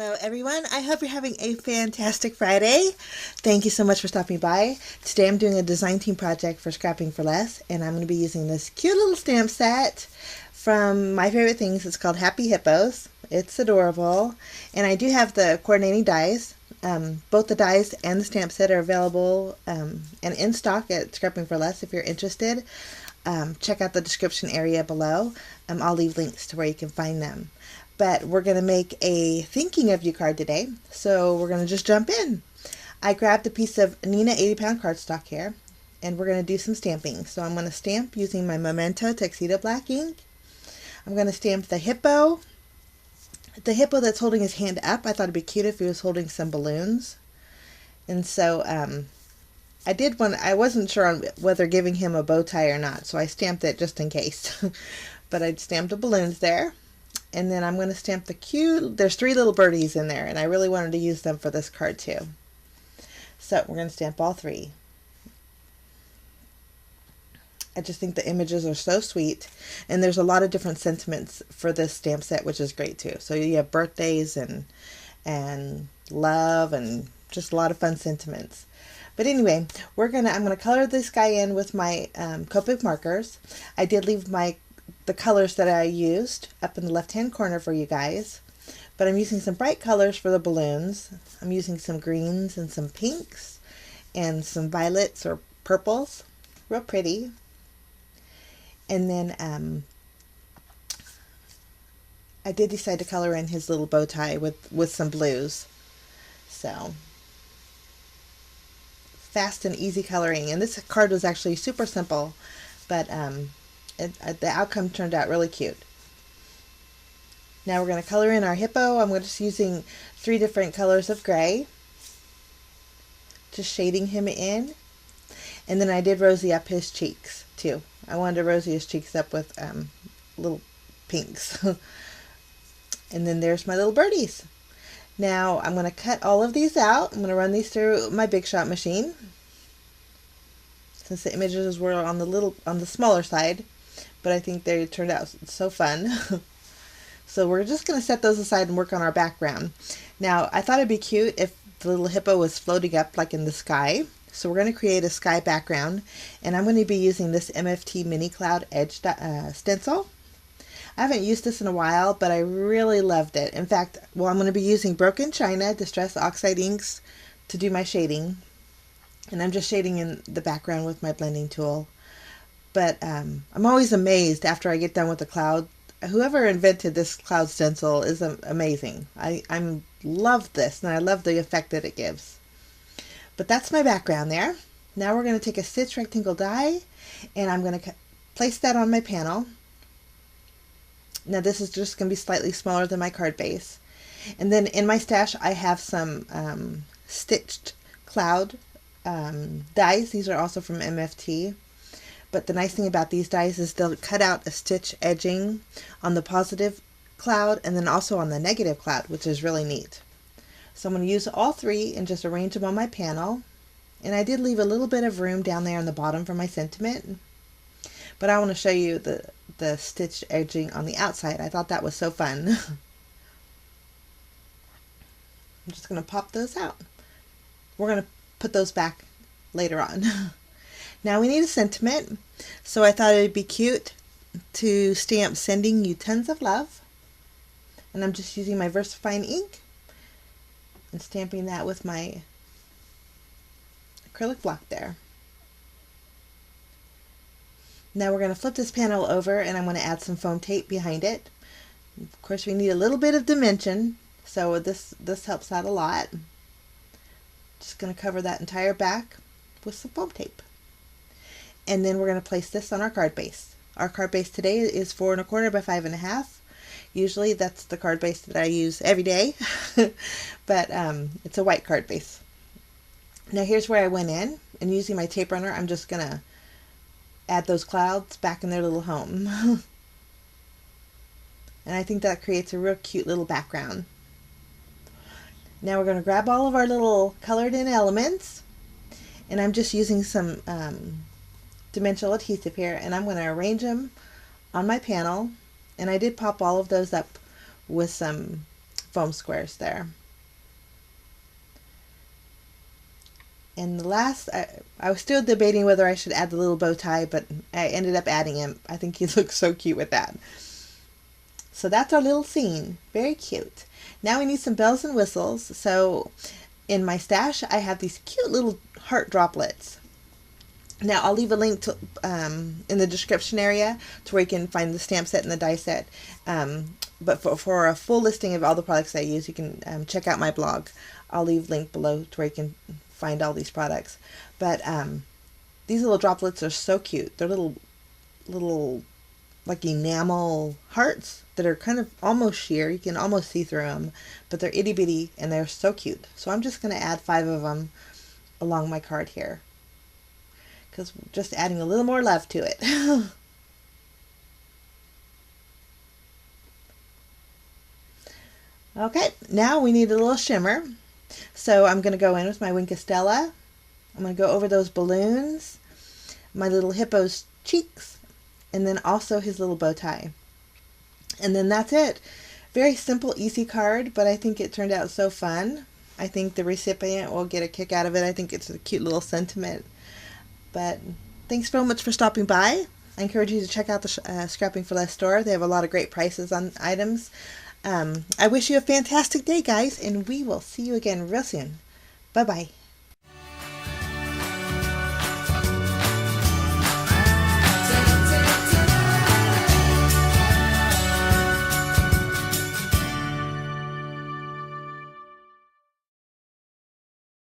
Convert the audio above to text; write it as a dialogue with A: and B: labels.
A: Hello everyone, I hope you're having a fantastic Friday. Thank you so much for stopping by. Today I'm doing a design team project for Scrapping for Less, and I'm going to be using this cute little stamp set from My Favorite Things. It's called Happy Hippos. It's adorable, and I do have the coordinating dies. Both the dies and the stamp set are available and in stock at Scrapping for Less if you're interested. Check out the description area below. I'll leave links to where you can find them. But we're going to make a thinking of you card today, so we're going to just jump in. I grabbed a piece of Neenah 80-pound cardstock here, and we're going to do some stamping. So I'm going to stamp using my Memento Tuxedo Black ink. I'm going to stamp the hippo that's holding his hand up. I thought it'd be cute if he was holding some balloons. And so I wasn't sure on whether giving him a bow tie or not, so I stamped it just in case. But I stamped the balloons there. And then I'm going to stamp there's 3 little birdies in there, and I really wanted to use them for this card too. So we're going to stamp all 3. I just think the images are so sweet, and there's a lot of different sentiments for this stamp set, which is great too. So you have birthdays and love and just a lot of fun sentiments. But anyway, I'm going to color this guy in with my Copic markers. I did leave the colors that I used up in the left-hand corner for you guys, but I'm using some bright colors for the balloons. I'm using some greens and some pinks and some violets or purples, real pretty. And then I did decide to color in his little bow tie with some blues. So fast and easy coloring, and this card was actually super simple, but the outcome turned out really cute. Now we're going to color in our hippo. I'm just using 3 different colors of gray, just shading him in. And then I did rosy up his cheeks too. I wanted to rosy his cheeks up with little pinks. And then there's my little birdies. Now I'm going to cut all of these out. I'm going to run these through my Big Shot machine, since the images were on the smaller side. But I think they turned out so fun. So we're just going to set those aside and work on our background. Now, I thought it'd be cute if the little hippo was floating up like in the sky. So we're going to create a sky background. And I'm going to be using this MFT Mini Cloud Edge stencil. I haven't used this in a while, but I really loved it. In fact, I'm going to be using Broken China Distress Oxide inks to do my shading. And I'm just shading in the background with my blending tool. But I'm always amazed after I get done with the cloud. Whoever invented this cloud stencil is amazing. I love this, and I love the effect that it gives. But that's my background there. Now we're going to take a stitch rectangle die, and I'm going to place that on my panel. Now this is just going to be slightly smaller than my card base. And then in my stash I have some stitched cloud dies. These are also from MFT. But the nice thing about these dies is they'll cut out a stitch edging on the positive cloud and then also on the negative cloud, which is really neat. So I'm going to use all 3 and just arrange them on my panel. And I did leave a little bit of room down there on the bottom for my sentiment. But I want to show you the stitched edging on the outside. I thought that was so fun. I'm just going to pop those out. We're going to put those back later on. Now we need a sentiment, so I thought it'd be cute to stamp Sending You Tons of Love. And I'm just using my VersaFine ink and stamping that with my acrylic block there. Now we're going to flip this panel over, and I'm going to add some foam tape behind it. Of course, we need a little bit of dimension, so this helps out a lot. Just going to cover that entire back with some foam tape. And then we're going to place this on our card base. Our card base today is 4 1/4 by 5 1/2. Usually that's the card base that I use every day, but it's a white card base. Now here's where I went in, and using my tape runner, I'm just going to add those clouds back in their little home. And I think that creates a real cute little background. Now we're going to grab all of our little colored in elements, and I'm just using some dimensional adhesive here, and I'm going to arrange them on my panel. And I did pop all of those up with some foam squares there. And the last, I was still debating whether I should add the little bow tie, but I ended up adding him. I think he looks so cute with that. So that's our little scene. Very cute. Now we need some bells and whistles. So in my stash, I have these cute little heart droplets. Now I'll leave a link to, in the description area to where you can find the stamp set and the die set. But for a full listing of all the products I use, you can check out my blog. I'll leave a link below to where you can find all these products. But these little droplets are so cute. They're little like enamel hearts that are kind of almost sheer. You can almost see through them, but they're itty bitty and they're so cute. So I'm just going to add 5 of them along my card here, because we're just adding a little more love to it. Okay, now we need a little shimmer. So I'm going to go in with my Wink of Stella. I'm going to go over those balloons, my little hippo's cheeks, and then also his little bow tie. And then that's it. Very simple, easy card, but I think it turned out so fun. I think the recipient will get a kick out of it. I think it's a cute little sentiment. But thanks so much for stopping by. I encourage you to check out the Scrapping for Less store. They have a lot of great prices on items. I wish you a fantastic day, guys, and we will see you again real soon. Bye-bye.